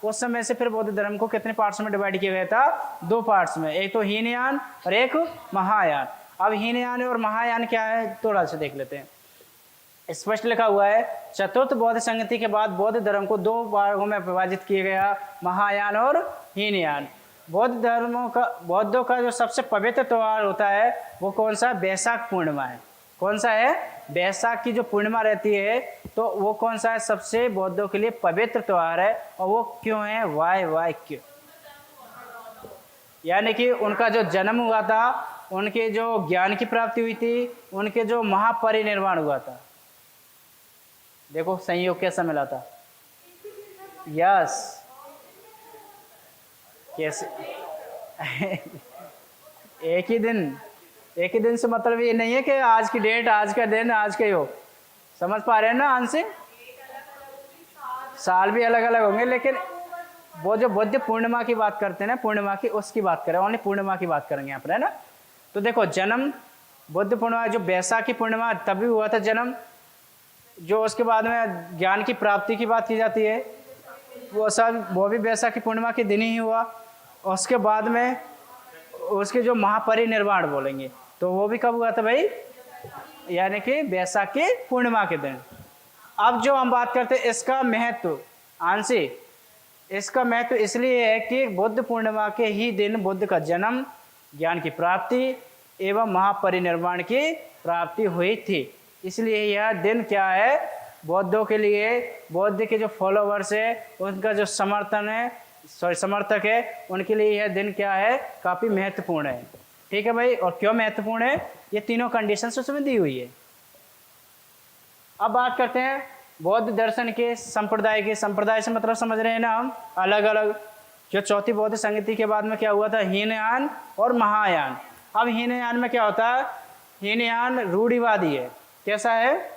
उस समय से फिर बौद्ध धर्म को कितने पार्ट्स में डिवाइड किया गया था? 2 पार्ट्स में, एक तो हीनयान और एक महायान। अब हीनयान और महायान क्या है थोड़ा सा देख लेते हैं। स्पष्ट लिखा हुआ है, चतुर्थ बौद्ध संगति के बाद बौद्ध धर्म को 2 भागों में विभाजित किया गया, महायान और हीनयान। बौद्धों का जो सबसे पवित्र त्यौहार होता है वो कौन सा? बैसाख पूर्णिमा है। कौन सा है? बैसाख की जो पूर्णिमा रहती है, तो वो कौन सा है? सबसे बौद्धों के लिए पवित्र त्यौहार है। और वो क्यों है? वाई क्यों? यानी कि उनका जो जन्म हुआ था, उनके जो ज्ञान की प्राप्ति हुई थी, उनके जो महापरिनिर्वाण हुआ था। देखो संयोग कैसा मिला था। यस, कैसे एक ही दिन से मतलब ये नहीं है कि आज की डेट, आज का दिन, आज के हो। समझ पा रहे हैं ना आंसर? साल भी अलग अलग होंगे, लेकिन वो जो बुद्ध पूर्णिमा की बात करते हैं ना, पूर्णिमा की, उसकी बात करें, ओनली पूर्णिमा की बात करेंगे यहाँ पर, है ना। तो देखो जन्म बुद्ध पूर्णिमा, जो बैसाखी पूर्णिमा तभी हुआ था जन्म। जो उसके बाद में ज्ञान की प्राप्ति की बात की जाती है, वो भी बैसाखी पूर्णिमा के दिन ही हुआ। उसके बाद में उसके जो महापरिनिर्वाण बोलेंगे, तो वो भी कब हुआ था भाई? यानी कि बैसाखी पूर्णिमा के दिन। अब जो हम बात करते हैं इसका महत्व, आंसी, इसका महत्व इसलिए है कि बुद्ध पूर्णिमा के ही दिन बुद्ध का जन्म, ज्ञान की प्राप्ति एवं महापरिनिर्वाण की प्राप्ति हुई थी। इसलिए यह दिन क्या है? बौद्धों के लिए, बौद्ध के जो फॉलोवर्स है, उनका जो समर्थक है, उनके लिए यह दिन क्या है? काफ़ी महत्वपूर्ण है। ठीक है भाई। और क्यों महत्वपूर्ण है? ये तीनों कंडीशंस उसमें दी हुई है। अब बात करते हैं बौद्ध दर्शन के संप्रदाय के। संप्रदाय से मतलब समझ रहे हैं ना हम, अलग अलग। जो चौथी बौद्ध संगति के बाद में क्या हुआ था? हीनयान और महायान। अब हीनयान में क्या होता है? हीनयान रूढ़िवादी है। कैसा है?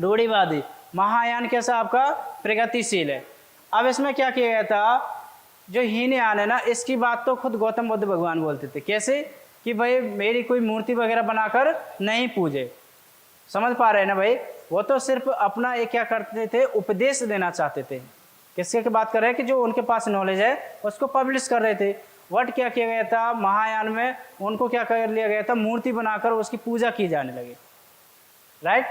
रूढ़िवादी। महायान कैसा? आपका प्रगतिशील है। अब इसमें क्या किया गया था? जो हीनयान है ना, इसकी बात तो खुद गौतम बुद्ध भगवान बोलते थे। कैसे? कि भाई मेरी कोई मूर्ति वगैरह बनाकर नहीं पूजे। समझ पा रहे हैं ना भाई? वो तो सिर्फ अपना एक क्या करते थे? उपदेश देना चाहते थे। किसके की बात कर रहे हैं? कि जो उनके पास नॉलेज है उसको पब्लिश कर रहे थे। वट क्या किया गया था? महायान में उनको क्या कर लिया गया था? मूर्ति बनाकर उसकी पूजा की जाने लगी। राइट।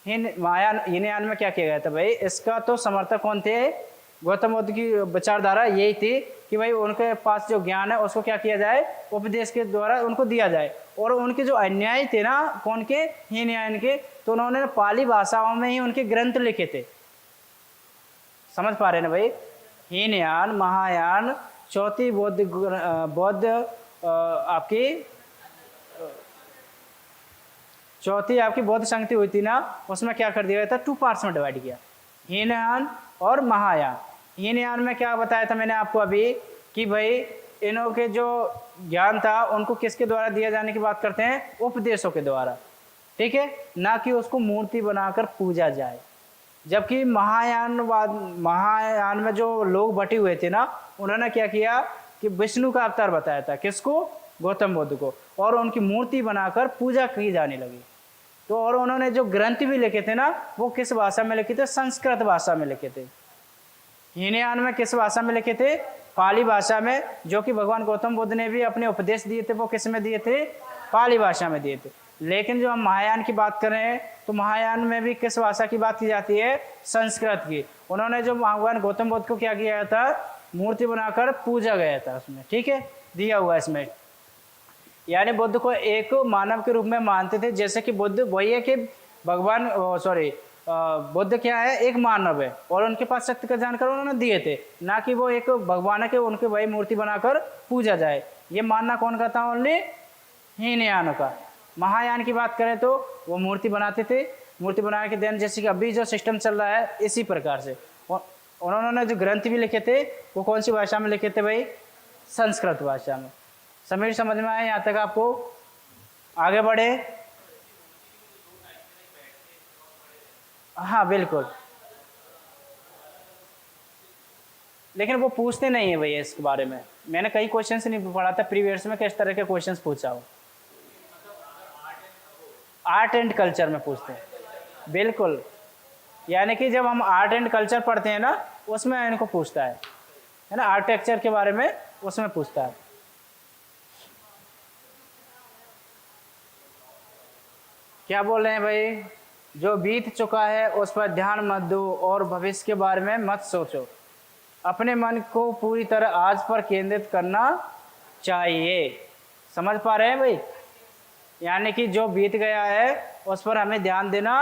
हीनयान में क्या किया गया था भाई? इसका तो समर्थक कौन थे? गौतम बुद्ध की विचारधारा यही थी कि भाई उनके पास जो ज्ञान है उसको क्या किया जाए? उपदेश के द्वारा उनको दिया जाए। और उनके जो अन्यायी थे ना, कौन के? हीनयान के, तो उन्होंने पाली भाषाओं में ही उनके ग्रंथ लिखे थे। समझ पा रहे हैं ना भाई? हीनयान, महायान, चौथी चौथी आपकी बौद्ध संगति हुई थी ना, उसमें क्या कर दिया गया था? 2 पार्ट्स में डिवाइड किया, हीनयान और महायान। हीनयान में क्या बताया था मैंने आपको अभी? कि भाई इनों के जो ज्ञान था उनको किसके द्वारा दिया जाने की बात करते हैं? उपदेशों के द्वारा। ठीक है, ना कि उसको मूर्ति बनाकर पूजा जाए। जबकि महायान में जो लोग बटे हुए थे ना, उन्होंने क्या किया? कि विष्णु का अवतार बताया था। किसको? गौतम बुद्ध को। और उनकी मूर्ति बनाकर पूजा की जाने लगी। तो और उन्होंने जो ग्रंथ भी लिखे थे ना, वो किस भाषा में लिखे थे? संस्कृत भाषा में लिखे थे। हीनयान में किस भाषा में लिखे थे? पाली भाषा में। जो कि भगवान गौतम बुद्ध ने भी अपने उपदेश दिए थे, वो किस में दिए थे? पाली भाषा में दिए थे। लेकिन जो हम महायान की बात कर रहे हैं, तो महायान में भी किस भाषा की बात की जाती है? संस्कृत की। उन्होंने जो भगवान गौतम बुद्ध को क्या किया था? मूर्ति बनाकर पूजा गया था उसमें। ठीक है, दिया हुआ इसमें। यानी बुद्ध को एक मानव के रूप में मानते थे। जैसे कि बुद्ध वही है कि बुद्ध क्या है? एक मानव है और उनके पास सत्य का जानकर उन्होंने दिए थे, ना कि वो एक भगवान है कि उनके वही मूर्ति बनाकर पूजा जाए। ये मानना कौन का था? ओनली हीनयान का। महायान की बात करें तो वो मूर्ति बनाते थे। मूर्ति बनाने के दिन जैसे कि अभी जो सिस्टम चल रहा है, इसी प्रकार से उन्होंने जो ग्रंथ भी लिखे थे वो कौन सी भाषा में लिखे थे भाई? संस्कृत भाषा में। समीर समझ में आया यहाँ तक? आपको आगे बढ़े? हाँ बिल्कुल। लेकिन वो पूछते नहीं है भैया इसके बारे में। मैंने कई क्वेश्चन नहीं पढ़ा था प्रीवियस में, किस तरह के क्वेश्चंस पूछा हो। आर्ट एंड कल्चर में पूछते हैं। बिल्कुल। यानी कि जब हम आर्ट एंड कल्चर पढ़ते हैं ना, उसमें इनको पूछता है ना, आर्किटेक्चर के बारे में उसमें पूछता है। क्या बोल रहे हैं भाई, जो बीत चुका है उस पर ध्यान मत दो और भविष्य के बारे में मत सोचो, अपने मन को पूरी तरह आज पर केंद्रित करना चाहिए। समझ पा रहे हैं भाई, यानी कि जो बीत गया है उस पर हमें ध्यान देना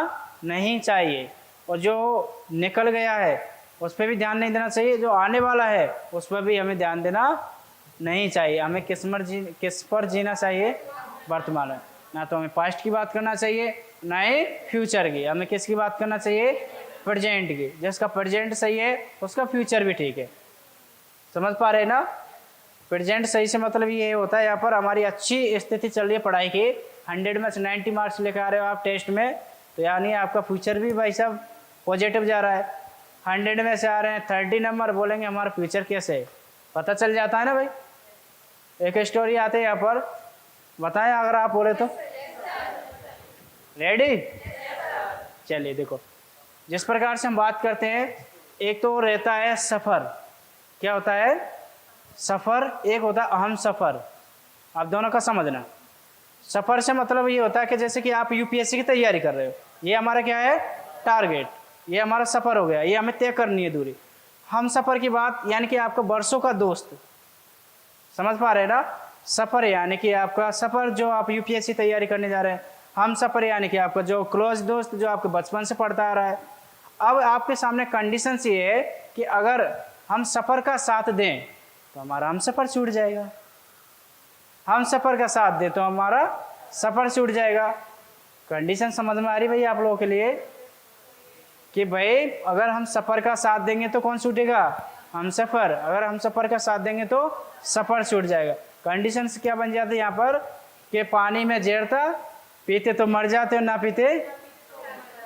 नहीं चाहिए, और जो निकल गया है उस पर भी ध्यान नहीं देना चाहिए, जो आने वाला है उस पर भी हमें ध्यान देना नहीं चाहिए। हमें किस पर जीना चाहिए, वर्तमान में। ना तो हमें पास्ट की बात करना चाहिए ना ही फ्यूचर की, हमें किसकी बात करना चाहिए, प्रेजेंट की। जिसका प्रेजेंट सही है उसका फ्यूचर भी ठीक है। समझ पा रहे हैं ना, प्रेजेंट सही से मतलब ये होता है यहाँ पर हमारी अच्छी स्थिति चल रही है पढ़ाई की, 100 में से 90 मार्क्स लेकर आ रहे हो आप टेस्ट में, तो यानी आपका फ्यूचर भी भाई साहब पॉजिटिव जा रहा है। 100 में से आ रहे हैं 30 नंबर, बोलेंगे हमारा फ्यूचर कैसे है, पता चल जाता है ना भाई। एक स्टोरी आते है यहाँ पर, बताएं अगर आप बोले तो। रेडी, चलिए देखो, जिस प्रकार से हम बात करते हैं, एक तो रहता है सफ़र। क्या होता है, सफ़र। एक होता है अहम सफ़र। आप दोनों का समझना। सफ़र से मतलब ये होता है कि जैसे कि आप यूपीएससी की तैयारी कर रहे हो, ये हमारा क्या है, टारगेट, ये हमारा सफ़र हो गया, ये हमें तय करनी है दूरी। हम सफ़र की बात यानी कि आपका बरसों का दोस्त, समझ पा रहे हैं ना। सफ़र यानी कि आपका सफ़र, जो आप यूपीएससी तैयारी करने जा रहे हैं। हम सफ़र यानी कि आपका जो क्लोज दोस्त, जो आपके बचपन से पढ़ता आ रहा है। अब आपके सामने कंडीशंस ये है कि अगर हम सफ़र का साथ दें तो हमारा हम सफ़र छूट जाएगा, हम सफ़र का साथ दें तो हमारा सफ़र छूट जाएगा। कंडीशन समझ में आ रही भाई आप लोगों के लिए, कि भाई अगर हम सफ़र का साथ देंगे तो कौन छूटेगा, हम सफ़र। अगर हम सफ़र का साथ देंगे तो सफ़र छूट जाएगा। कंडीशंस क्या बन जाते हैं यहाँ पर, कि पानी में जहर था, पीते तो मर जाते हो, ना पीते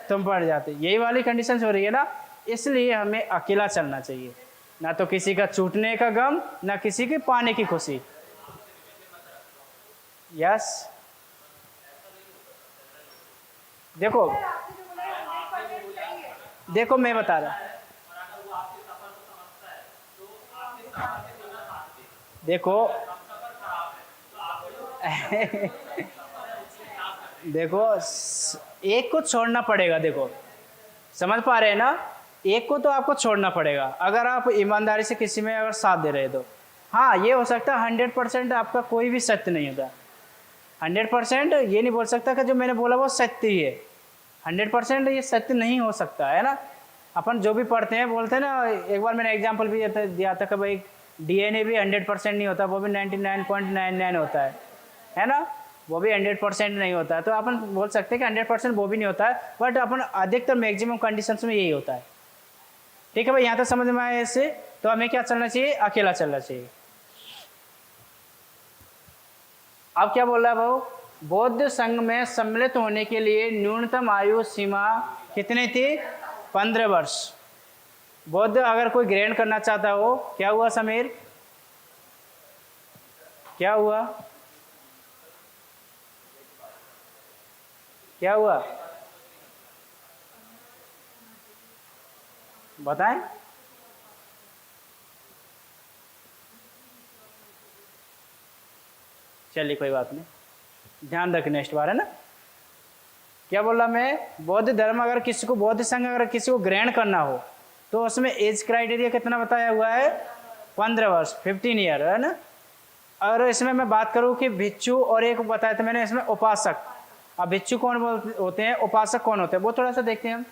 तुम पड़ जाते। यही वाली कंडीशंस हो रही है ना। इसलिए हमें अकेला चलना चाहिए, ना तो किसी का छूटने का गम, ना किसी के पाने की खुशी। यस, देखो देखो मैं बता रहा, देखो देखो एक को छोड़ना पड़ेगा। देखो समझ पा रहे हैं ना, एक को तो आपको छोड़ना पड़ेगा अगर आप ईमानदारी से किसी में अगर साथ दे रहे तो। हाँ, ये हो सकता है 100% आपका कोई भी सत्य नहीं होता। 100% ये नहीं बोल सकता कि जो मैंने बोला वो सत्य ही है। 100% ये सत्य नहीं हो सकता है ना। अपन जो भी पढ़ते हैं बोलते हैं ना, एक बार मैंने एग्जाम्पल भी दिया था कि भाई DNA भी 100% नहीं होता, वो भी 99.99 होता है ना, वो भी 100% नहीं होता है। तो अपन बोल सकते हैं कि 100% वो भी नहीं होता है, बट अपन अधिकतर मैक्सिमम कंडीशंस में यही होता है। ठीक है भाई, यहाँ तक समझ में आया इससे। तो हमें क्या चलना चाहिए, अकेला चलना चाहिए। अब क्या बोल रहा है भाऊ, बौद्ध संघ में सम्मिलित होने के लिए न्यूनतम आयु सीमा कितनी थी, 15 वर्ष। बौद्ध अगर कोई ग्रहण करना चाहता हो, क्या हुआ समीर, क्या हुआ, क्या हुआ बताएं। चलिए कोई बात नहीं, ध्यान रखें नेक्स्ट बार, है ना। क्या बोला मैं, बौद्ध धर्म अगर किसी को, बौद्ध संघ अगर किसी को ग्रहण करना हो तो उसमें एज क्राइटेरिया कितना बताया हुआ है, 15 वर्ष, 15 ईयर, है ना। और इसमें मैं बात करूं कि भिक्षु और एक बताया था मैंने इसमें उपासक। अब भिक्षु कौन होते हैं, उपासक कौन होते हैं, वो थोड़ा सा देखते हैं हम।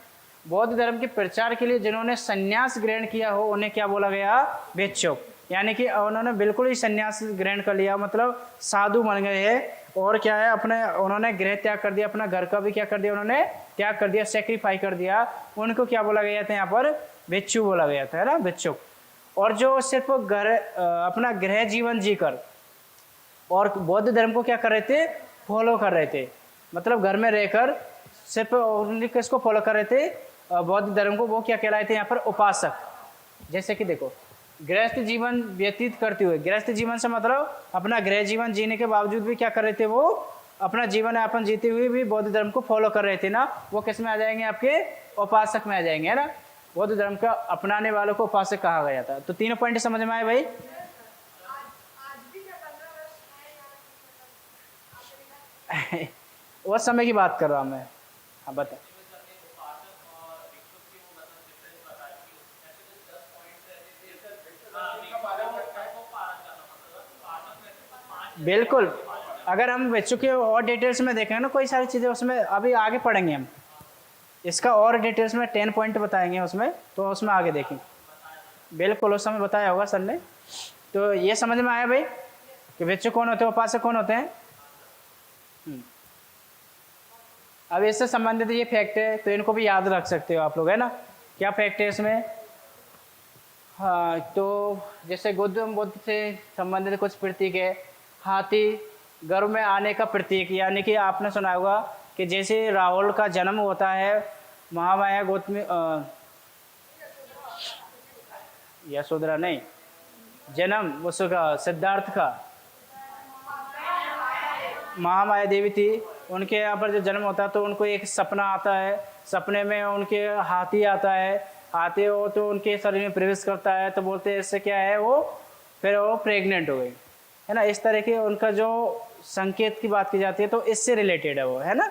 बौद्ध धर्म के प्रचार के लिए जिन्होंने संन्यास ग्रहण किया हो उन्हें क्या बोला गया, भिक्षुक। यानी कि उन्होंने बिल्कुल ही संन्यास ग्रहण कर लिया, मतलब साधु बन गए हैं। और क्या है, अपने उन्होंने गृह त्याग कर दिया, अपना घर का भी क्या कर दिया, उन्होंने त्याग कर दिया, सेक्रीफाई कर दिया। उनको क्या बोला गया था यहाँ पर, भिक्षु बोला गया था, है ना, भिक्षुक। और जो सिर्फ घर अपना गृह जीवन जीकर और बौद्ध धर्म को क्या कर रहे थे, फॉलो कर रहे थे, मतलब घर में रहकर सिर्फ किसको फॉलो कर रहे थे, बौद्ध धर्म को, वो क्या कहलाए थे यहाँ पर, उपासक। जैसे कि देखो, गृहस्थ जीवन व्यतीत करते हुए, गृहस्थ जीवन से मतलब अपना गृह जीवन जीने के बावजूद भी क्या कर रहे थे, वो अपना जीवन यापन जीते हुए भी बौद्ध धर्म को फॉलो कर रहे थे ना, वो किस में आ जाएंगे, आपके उपासक में आ जाएंगे, है ना। बौद्ध धर्म का अपनाने वालों को उपासक कहा गया था। तो तीनों पॉइंट समझ में आए भाई? उस समय की बात कर रहा हूँ मैं। हाँ बता। बिल्कुल, अगर हम बच्चों के और डिटेल्स में देखें ना, कोई सारी चीज़ें उसमें अभी आगे पढ़ेंगे हम, इसका और डिटेल्स में 10 पॉइंट बताएंगे उसमें, तो उसमें आगे देखें। बिल्कुल उस समय बताया होगा सर ने। तो ये समझ में आया भाई कि बच्चे कौन होते हैं, उपासक कौन होते हैं? अब इससे संबंधित ये फैक्ट है, तो इनको भी याद रख सकते हो आप लोग, है ना। क्या फैक्ट है इसमें? हाँ, तो जैसे गौतम बुद्ध से संबंधित कुछ प्रतीक है। हाथी गर्भ में आने का प्रतीक, यानी कि आपने सुना होगा कि जैसे राहुल का जन्म होता है महामाया गौतमी यशोधरा नहीं, जन्म उसका सिद्धार्थ का, महामाया देवी थी, उनके यहाँ पर जो जन्म होता है तो उनको एक सपना आता है, सपने में उनके हाथी आता है, हाथी हो तो उनके शरीर में प्रवेश करता है, तो बोलते हैं इससे क्या है, वो फिर वो प्रेग्नेंट हो गई, है ना। इस तरह के उनका जो संकेत की बात की जाती है तो इससे रिलेटेड है वो, है ना।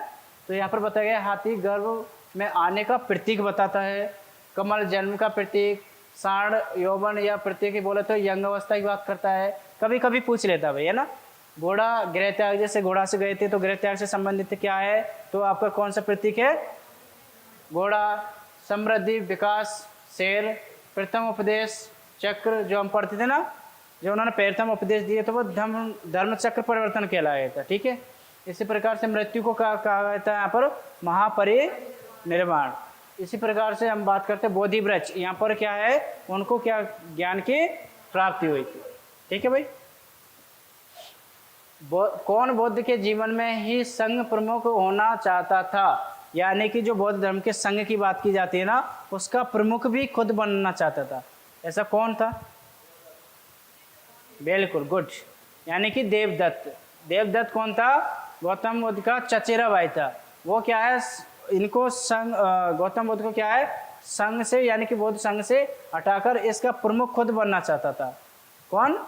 तो यहाँ पर बताया गया हाथी गर्भ में आने का प्रतीक बताता है, कमल जन्म का प्रतीक, साढ़ यौवन या प्रतीक बोले तो यंग अवस्था की बात करता है। कभी कभी पूछ लेता भाई, है ना। घोड़ा गृह त्याग, जैसे घोड़ा से गए थे तो गृह त्याग से संबंधित क्या है, तो आपका कौन सा प्रतीक है? घोड़ा। समृद्धि, विकास, शेर। प्रथम उपदेश चक्र जो हम पढ़ते थे ना, जो उन्होंने प्रथम उपदेश दिए तो वो धर्म चक्र परिवर्तन कहलाया था, ठीक है। इसी प्रकार से मृत्यु को कहा गया था यहाँ पर महापरिनिर्वाण। इसी प्रकार से हम बात करते हैं बोधि वृक्ष, यहाँ पर क्या है, उनको क्या ज्ञान की प्राप्ति हुई थी, ठीक है भाई। कौन बुद्ध के जीवन में ही संघ प्रमुख होना चाहता था, यानी कि जो बौद्ध धर्म के संघ की बात की जाती है ना, उसका प्रमुख भी खुद बनना चाहता था। ऐसा कौन था? बिल्कुल गुड, यानी कि देवदत्त। देवदत्त कौन था? गौतम बुद्ध का चचेरा भाई था। वो क्या है, इनको संघ, गौतम बुद्ध को क्या है, संघ से यानी कि बौद्ध संघ से हटाकर इसका प्रमुख खुद बनना चाहता था। कौन?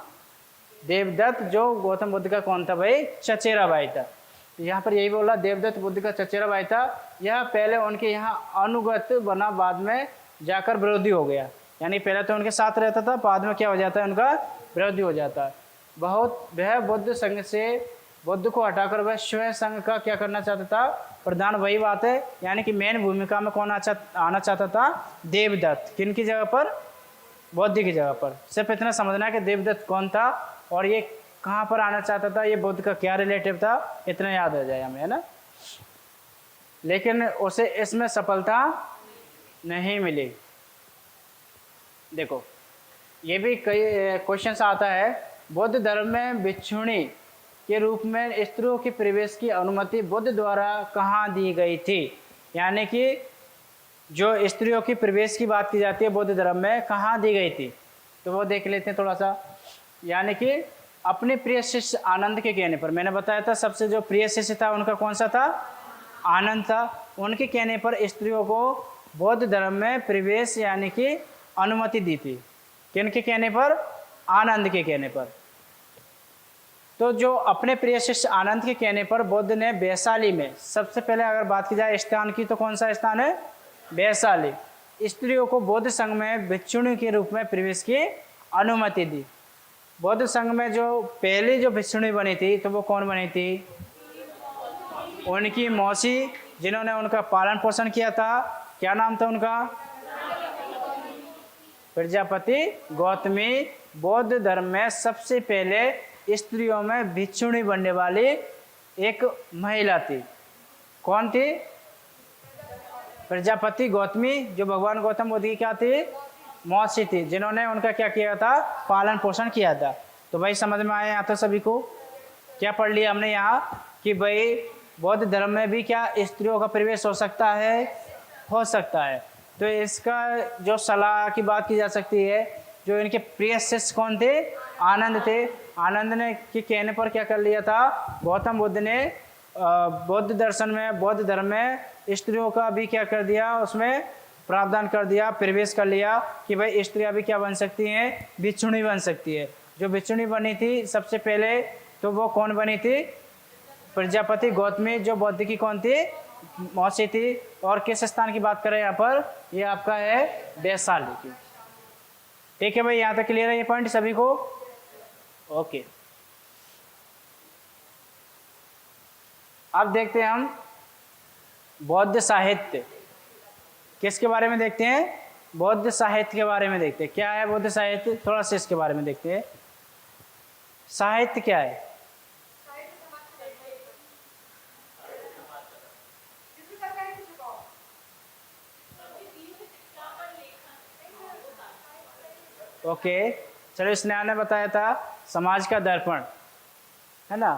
देवदत्त, जो गौतम बुद्ध का कौन था भाई? चचेरा भाई था। यहाँ पर यही बोला, देवदत्त बुद्ध का चचेरा भाई था। यह पहले उनके यहाँ अनुगत बना, बाद में जाकर विरोधी हो गया, यानी पहले तो उनके साथ रहता था, बाद में क्या हो जाता है, उनका विरोधी हो जाता है। वह बुद्ध संघ से बुद्ध को हटाकर वह स्वयं संघ का क्या करना चाहता था, प्रधान। वही बात है, यानी कि मेन भूमिका में कौन आना चाहता था? देवदत्त। किन की जगह पर? बुद्ध की जगह पर। सिर्फ इतना समझना है कि देवदत्त कौन था और ये कहाँ पर आना चाहता था, ये बुद्ध का क्या रिलेटिव था, इतना याद हो जाए हमें, है ना। लेकिन उसे इसमें सफलता नहीं मिली। देखो ये भी कई क्वेश्चन आता है, बौद्ध धर्म में भिक्षुणी के रूप में स्त्रियों के प्रवेश की अनुमति बुद्ध द्वारा कहाँ दी गई थी, यानी कि जो स्त्रियों की प्रवेश की बात की जाती है बौद्ध धर्म में, कहाँ दी गई थी, तो वो देख लेते हैं थोड़ा सा। यानी कि अपने प्रिय शिष्य आनंद के कहने पर, मैंने बताया था सबसे जो प्रिय शिष्य था उनका कौन सा था? आनंद था। उनके कहने पर स्त्रियों को बौद्ध धर्म में प्रवेश यानी कि अनुमति दी थी। किन के कहने पर? आनंद के कहने पर। तो जो अपने प्रिय शिष्य आनंद के कहने पर बुद्ध ने वैशाली में, सबसे पहले अगर बात की जाए स्थान की, तो कौन सा स्थान है? वैशाली। स्त्रियों को बौद्ध संघ में भिक्षुणी के रूप में प्रवेश की अनुमति दी। बौद्ध संघ में जो पहली जो भिक्षुणी बनी थी, तो वो कौन बनी थी? उनकी मौसी, जिन्होंने उनका पालन पोषण किया था। क्या नाम था उनका? प्रजापति गौतमी। बौद्ध धर्म में सबसे पहले स्त्रियों में भिक्षुणी बनने वाली एक महिला थी। कौन थी? प्रजापति गौतमी, जो भगवान गौतम बुद्ध की क्या थी? मौसी थी, जिन्होंने उनका क्या किया था? पालन पोषण किया था। तो भाई समझ में आया यहाँ तो सभी को? क्या पढ़ लिया हमने यहाँ कि भाई बौद्ध धर्म में भी क्या स्त्रियों का प्रवेश हो सकता है? हो सकता है। तो इसका जो सलाह की बात की जा सकती है, जो इनके प्रिय शिष्य कौन थे? आनंद थे। आनंद ने के कहने पर क्या कर लिया था? गौतम बुद्ध ने बौद्ध दर्शन में, बौद्ध धर्म में स्त्रियों का भी क्या कर दिया, उसमें प्रावधान कर दिया, प्रवेश कर लिया कि भाई स्त्रियां भी क्या बन सकती हैं, भिक्षुणी बन सकती है। जो भिक्षुणी बनी थी सबसे पहले तो वो कौन बनी थी, प्रजापति गौतमी, जो बौद्ध की कौन थी, मौसी थी। और किस स्थान की बात करें यहाँ पर, ये आपका है वैशाली की। ठीक है भाई, यहाँ तक क्लियर है ये पॉइंट सभी को? ओके, अब देखते हैं हम बौद्ध साहित्य, किसके बारे में देखते हैं, बौद्ध साहित्य के बारे में देखते हैं। क्या है बौद्ध साहित्य, थोड़ा सा इसके बारे में देखते हैं। साहित्य क्या है? ओके, चलो स्नेहा ने बताया था समाज का दर्पण, है ना।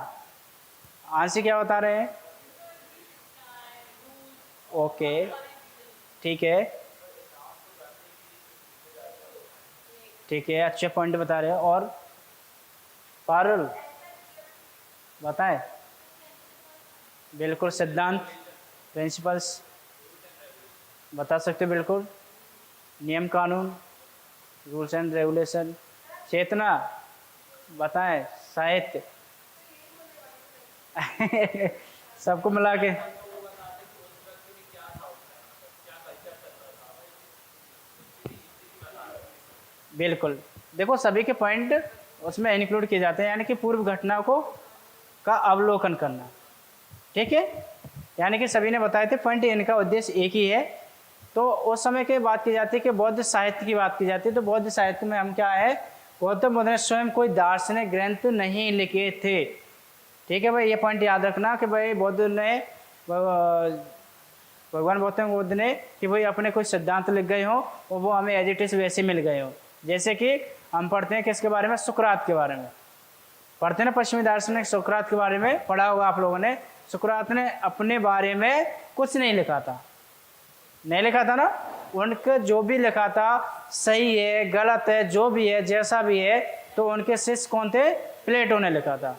आंसी क्या बता रहे हैं? ओके, ठीक है, ठीक है, अच्छे पॉइंट बता रहे हैं। और पारुल बताएं। बिल्कुल, सिद्धांत, प्रिंसिपल्स बता सकते हो, बिल्कुल, नियम कानून, रूल्स एंड रेगुलेशन। चेतना बताएं, साहित्य सबको मिला के। बिल्कुल, देखो सभी के पॉइंट उसमें इंक्लूड किए जाते हैं, यानी कि पूर्व घटना को का अवलोकन करना। ठीक है, यानी कि सभी ने बताए थे पॉइंट, इनका उद्देश्य एक ही है। तो उस समय की बात की जाती है कि बौद्ध साहित्य की बात की जाती है। तो बौद्ध साहित्य में हम क्या है, गौतम बुद्ध ने स्वयं कोई दार्शनिक ग्रंथ नहीं लिखे थे। ठीक है भाई, ये पॉइंट याद रखना कि भाई बौद्ध ने, भगवान गौतम बुद्ध ने कि भाई अपने कोई सिद्धांत लिख गए हों और वो हमें एज इट इज वैसे मिल गए हों। जैसे कि हम पढ़ते हैं किसके बारे में, सुकरात के बारे में पढ़ते हैं ना, पश्चिमी दार्शनिक सुकरात के बारे में पढ़ा होगा आप लोगों ने। सुकरात ने अपने बारे में कुछ नहीं लिखा था, नहीं लिखा था ना। उनका जो भी लिखा था सही है गलत है जो भी है जैसा भी है, तो उनके शिष्य कौन थे, प्लेटो ने लिखा था।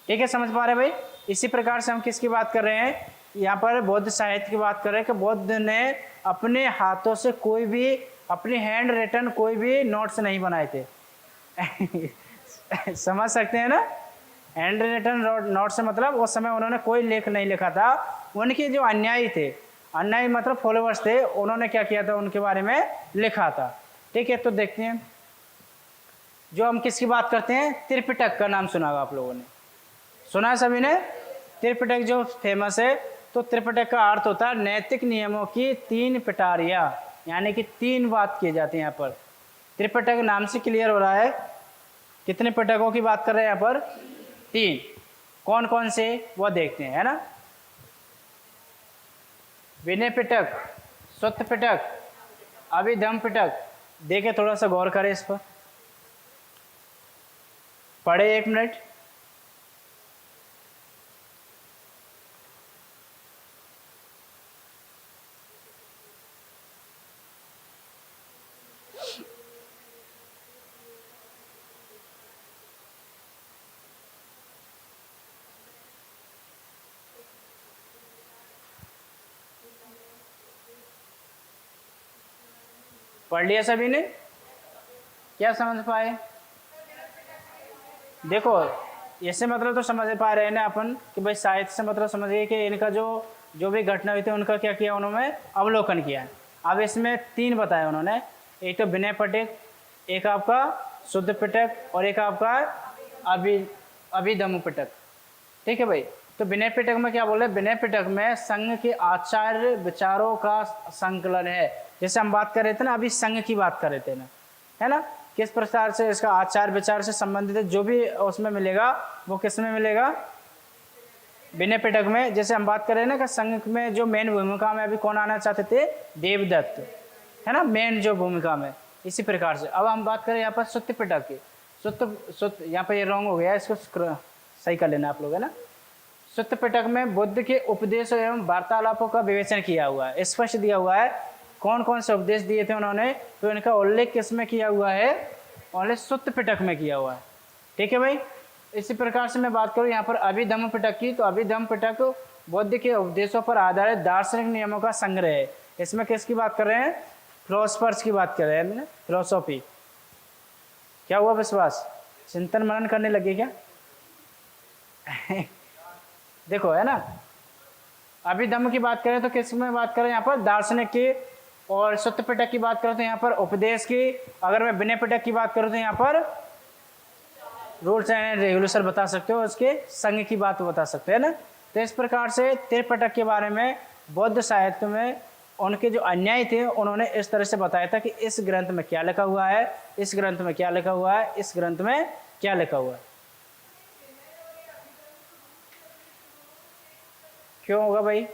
ठीक है, समझ पा रहे भाई। इसी प्रकार से हम किसकी बात कर रहे हैं, यहाँ पर बौद्ध साहित्य की बात कर रहे हैं कि बौद्ध ने अपने हाथों से कोई भी, अपनी हैंड रिटन कोई भी नोट्स नहीं बनाए थे समझ सकते हैं ना, हैंड रिटन नोट से मतलब उस समय उन्होंने कोई लेख नहीं लिखा था। उनके जो अन्यायी थे, अन्यायी मतलब फॉलोवर्स थे, उन्होंने क्या किया था, उनके बारे में लिखा था। ठीक है, तो देखते हैं जो हम किसकी बात करते हैं, त्रिपिटक का नाम सुना होगा आप लोगों ने, सुना है सभी ने। त्रिपिटक जो फेमस है, तो त्रिपिटक का अर्थ होता है नैतिक नियमों की 3 पिटारियाँ, यानी कि 3 बात की जाती है यहाँ पर। त्रिपिटक नाम से क्लियर हो रहा है कितने पिटकों की बात कर रहे हैं यहाँ पर, 3। कौन कौन से वो देखते हैं, है ना। विनय पिटक, सुत्त पिटक, अभिधम पिटक। देखे, थोड़ा सा गौर करें इस पर, पढ़े 1 मिनट। पढ़ लिया सभी ने, क्या समझ पाए? देखो, ऐसे मतलब तो समझ पा रहे हैं ना अपन कि भाई साहित्य से मतलब समझिए कि इनका जो भी घटना हुई थी उनका क्या किया उन्होंने, अवलोकन किया। अब इसमें 3 बताया उन्होंने, एक तो विनय पिटक, एक आपका शुद्ध पिटक और एक आपका अभिधम पिटक। ठीक है भाई, तो विनय पिटक में क्या बोले, विनय पिटक में संघ के आचार्य विचारों का संकलन है। जैसे हम बात कर रहे थे ना, अभी संघ की बात कर रहे थे ना, है ना, किस प्रकार से इसका आचार विचार से संबंधित है, जो भी उसमें मिलेगा वो किस में मिलेगा, विनय पिटक में। जैसे हम बात कर रहे हैं ना कि संघ में जो मेन भूमिका में अभी कौन आना चाहते थे, देवदत्त, है ना, मेन जो भूमिका में। इसी प्रकार से अब हम बात करें यहाँ पर सुत्त पिटक की, सुत्त यहाँ पर ये रॉन्ग हो गया, इसको सही कर लेना आप लोग, है ना। सुत्त पिटक में बुद्ध के उपदेश एवं वार्तालापों का विवेचन किया हुआ है, स्पष्ट दिया हुआ है कौन कौन से उपदेश दिए थे उन्होंने, तो इनका उल्लेख किस में किया हुआ है, ओनली सुत्त पिटक में किया हुआ है। ठीक है भाई, इसी प्रकार से मैं बात करूँ यहाँ पर अभिधम पिटक की, तो अभिधम पिटक बुद्ध के उपदेशों पर आधारित दार्शनिक नियमों का संग्रह है। इसमें किसकी बात कर रहे हैं, फिलोसफर्स की बात कर रहे हैं, फिलोसॉफी। क्या हुआ विश्वास, चिंतन मनन करने लगे क्या? देखो है ना, अभिधम्म की बात करें तो किस में बात करें यहाँ पर, दार्शनिक की। और सुत्त पिटक की बात करें तो यहाँ पर उपदेश की। अगर मैं विनय पिटक की बात करूँ तो यहाँ पर रूल्स एंड रेगुलेशन बता सकते हो, उसके संघ की बात बता सकते हैं ना। तो इस प्रकार से त्रिपिटक के बारे में बौद्ध साहित्य में उनके जो अन्यायी थे उन्होंने इस तरह से बताया था कि इस ग्रंथ में क्या लिखा हुआ है, इस ग्रंथ में क्या लिखा हुआ है, इस ग्रंथ में क्या लिखा हुआ है। क्यों होगा भाई?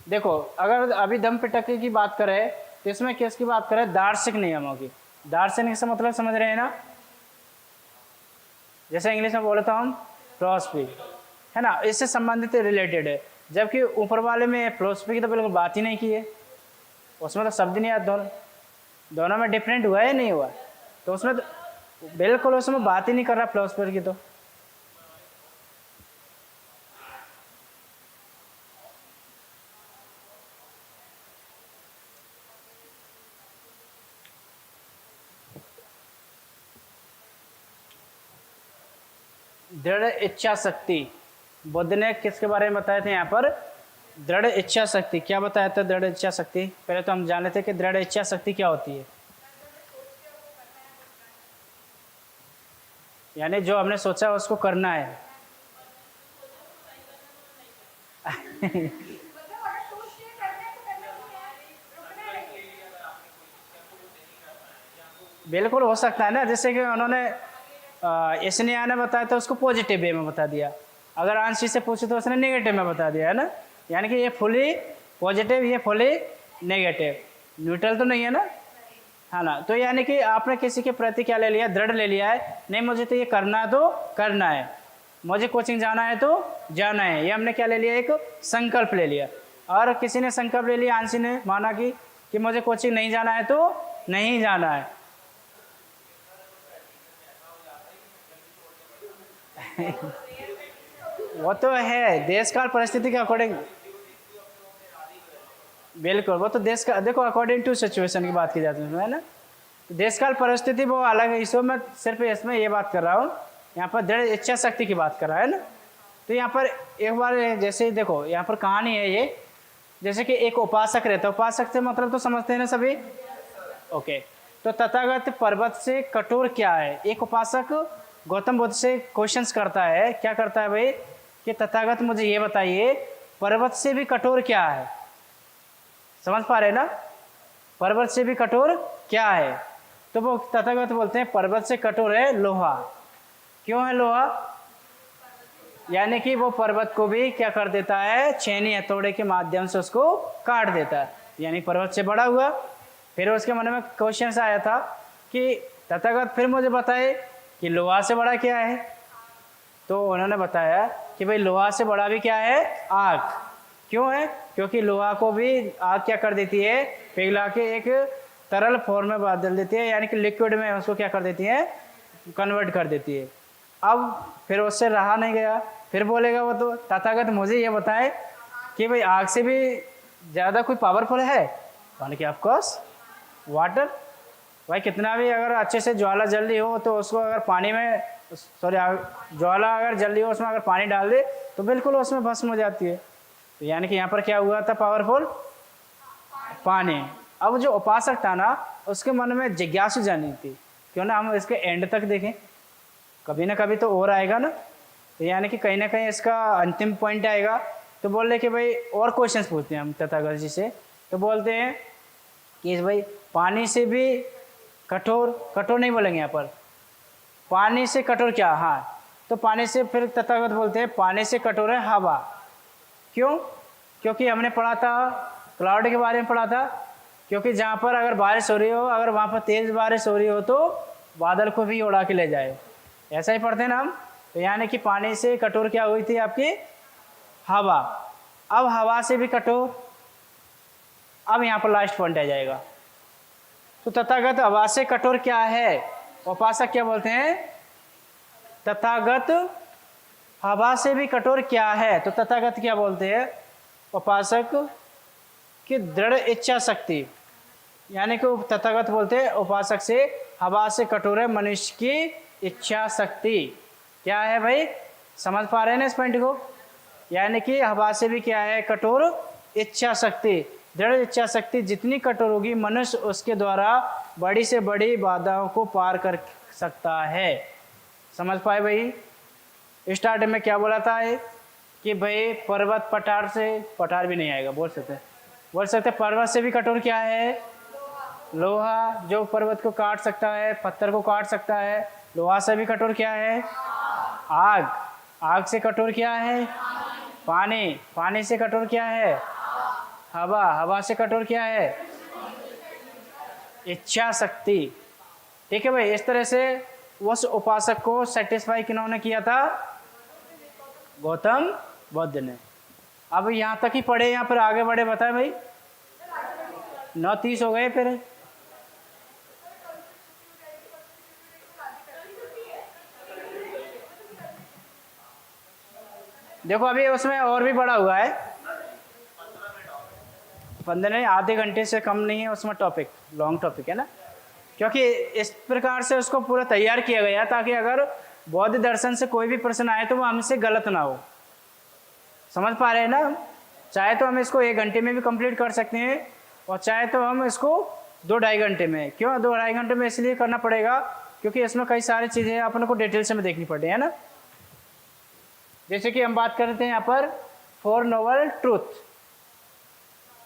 देखो अगर अभिधम्म पिटक की बात करें तो इसमें किसकी बात करें, दार्शनिक नियमों की। दार्शनिक से मतलब समझ रहे हैं ना, जैसे इंग्लिश में बोलता हूँ फिलोसफी, है ना, इससे संबंधित रिलेटेड है। जबकि ऊपर वाले में फिलोसफी की तो बिल्कुल बात ही नहीं की है, उसमें तो शब्द नहीं आता। दोनों में डिफरेंट हुआ है नहीं हुआ, तो उसमें तो बिल्कुल उसमें बात ही नहीं कर रहा फिलोसफर की। तो दृढ़ इच्छा शक्ति, बुद्ध ने किसके बारे में बताए थे यहाँ पर, दृढ़ इच्छा शक्ति। क्या बताया था दृढ़ इच्छा शक्ति? पहले तो हम जान लेते कि दृढ़ इच्छा शक्ति क्या होती है। यानी जो हमने सोचा उसको करना है। बिल्कुल हो सकता है ना, जैसे कि उन्होंने इसने ने बताया तो उसको पॉजिटिव वे में बता दिया, अगर आंशी से पूछे तो उसने नेगेटिव में बता दिया, है ना। यानी कि ये फुली पॉजिटिव, ये फुली नेगेटिव, न्यूट्रल तो नहीं है ना, हाँ ना। तो यानी कि आपने किसी के प्रति क्या ले लिया, दृढ़ ले लिया है, नहीं मुझे तो ये करना है तो करना है, मुझे कोचिंग जाना है तो जाना है, ये हमने क्या ले लिया, एक संकल्प ले लिया। और किसी ने संकल्प ले लिया, आंशी ने माना कि मुझे कोचिंग नहीं जाना है तो नहीं जाना है। वो तो है देश काल परिस्थिति के अकॉर्डिंग, बिल्कुल वो तो देश का, देखो अकॉर्डिंग टू सिचुएशन की बात की जाती है ना। तो देश काल परिस्थिति वो अलग है, इसमें मैं सिर्फ इसमें ये बात कर रहा हूँ, यहाँ पर दृढ़ इच्छा शक्ति की बात कर रहा है ना। तो यहाँ पर एक बार जैसे देखो यहाँ पर कहानी है ये, जैसे कि एक उपासक रहता है, उपासक से मतलब तो समझते हैं ना सभी, ओके। तो तथागत पर्वत से कठोर क्या है, एक उपासक गौतम बुद्ध से क्वेश्चंस करता है, क्या करता है भाई कि तथागत मुझे ये बताइए पर्वत से भी कठोर क्या है। समझ पा रहे ना, पर्वत से भी कठोर क्या है? तो वो तथागत बोलते हैं पर्वत से कठोर है लोहा। क्यों है लोहा? यानी कि वो पर्वत को भी क्या कर देता है, छेनी हथौड़े के माध्यम से उसको काट देता है, यानी पर्वत से बड़ा हुआ। फिर उसके मन में क्वेश्चन आया था कि तथागत फिर मुझे बताए कि लोहा से बड़ा क्या है। तो उन्होंने बताया कि भाई लोहा से बड़ा भी क्या है, आग। क्यों है? क्योंकि लोहा को भी आग क्या कर देती है, पिघला के एक तरल फॉर्म में बदल देती है, यानी कि लिक्विड में उसको क्या कर देती है, कन्वर्ट कर देती है। अब फिर उससे रहा नहीं गया, फिर बोलेगा वो तो तथागत मुझे ये बताए कि भाई आग से भी ज़्यादा कोई पावरफुल है, यानी कि ऑफकोर्स वाटर। भाई कितना भी अगर अच्छे से ज्वाला जल रही हो तो उसको अगर पानी में, सॉरी ज्वाला अगर जल रही हो उसमें अगर पानी डाल दे तो बिल्कुल उसमें भस्म हो जाती है। तो यानी कि यहाँ पर क्या हुआ था, पावरफुल पानी। अब जो उपासक था ना उसके मन में जिज्ञासु जानी थी, क्यों ना हम इसके एंड तक देखें, कभी ना कभी तो और आएगा ना। तो यानी कि कहीं ना कहीं इसका अंतिम पॉइंट आएगा। तो बोल रहे कि भाई और क्वेश्चंस पूछते हैं हम तथागत जी से। तो बोलते हैं कि भाई पानी से भी कठोर, कठोर नहीं बोलेंगे यहाँ पर, पानी से कठोर क्या, हाँ तो पानी से, फिर तथागत बोलते हैं पानी से कठोर है हवा। क्यों? क्योंकि हमने पढ़ा था क्लाउड के बारे में पढ़ा था, क्योंकि जहाँ पर अगर बारिश हो रही हो, अगर वहाँ पर तेज़ बारिश हो रही हो तो बादल को भी उड़ा के ले जाए, ऐसा ही पढ़ते हैं ना हम। तो यानी कि पानी से कठोर क्या हुई थी आपकी, हवा। अब हवा से भी कठोर, अब यहाँ पर लास्ट पॉइंट आ जाएगा। तो तथागत हवा से कठोर क्या है, उपासक क्या बोलते हैं, तथागत हवा से भी कठोर क्या है। तो तथागत क्या बोलते हैं, उपासक कि दृढ़ इच्छा शक्ति, यानी कि तथागत बोलते हैं उपासक से हवा से कठोर है मनुष्य की इच्छा शक्ति। क्या है भाई, समझ पा रहे हैं ना इस पॉइंट को? यानी कि हवा से भी क्या है, कठोर इच्छा शक्ति। दृढ़ इच्छा शक्ति जितनी कठोर होगी मनुष्य उसके द्वारा बड़ी से बड़ी बाधाओं को पार कर सकता है। समझ पाए भाई? स्टार्ट में क्या बोला था ये कि भाई पर्वत पठार से, पठार भी नहीं आएगा, बोल सकते पर्वत से भी कठोर क्या है, लोहा, जो पर्वत को काट सकता है, पत्थर को काट सकता है। लोहा से भी कठोर क्या है, आग, आग से कठोर क्या है, पानी, पानी से कठोर क्या है, हवा, हवा से कठोर क्या है, इच्छा शक्ति। ठीक है भाई, इस तरह से उस उपासक को सेटिस्फाई किन्होंने किया था, गौतम बुद्ध ने। अब यहाँ तक ही पढ़े, यहाँ पर आगे बढ़े, बताए भाई 9:30 हो गए। फिर देखो अभी उसमें और भी बड़ा हुआ है, 15 आधे घंटे से कम नहीं है उसमें, टॉपिक लॉन्ग टॉपिक है ना, क्योंकि इस प्रकार से उसको पूरा तैयार किया गया ताकि अगर बौद्ध दर्शन से कोई भी प्रश्न आए तो वो हमसे गलत ना हो। समझ पा रहे हैं ना? चाहे तो हम इसको 1 घंटे में भी कंप्लीट कर सकते हैं और चाहे तो हम इसको 2-2.5 घंटे में। क्यों 2-2.5 घंटे में? इसलिए करना पड़ेगा क्योंकि इसमें कई सारी चीज़ें अपन को डिटेल से में देखनी पड़ती है ना। जैसे कि हम बात करते हैं यहाँ पर 4 नोबल ट्रूथ,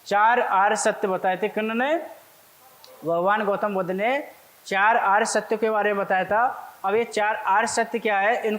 4 आर्य सत्य बताए थे किन्होंने, भगवान गौतम बुद्ध ने 4 आर्य सत्य के बारे में बताया था। अब ये 4 आर्य सत्य क्या है, इन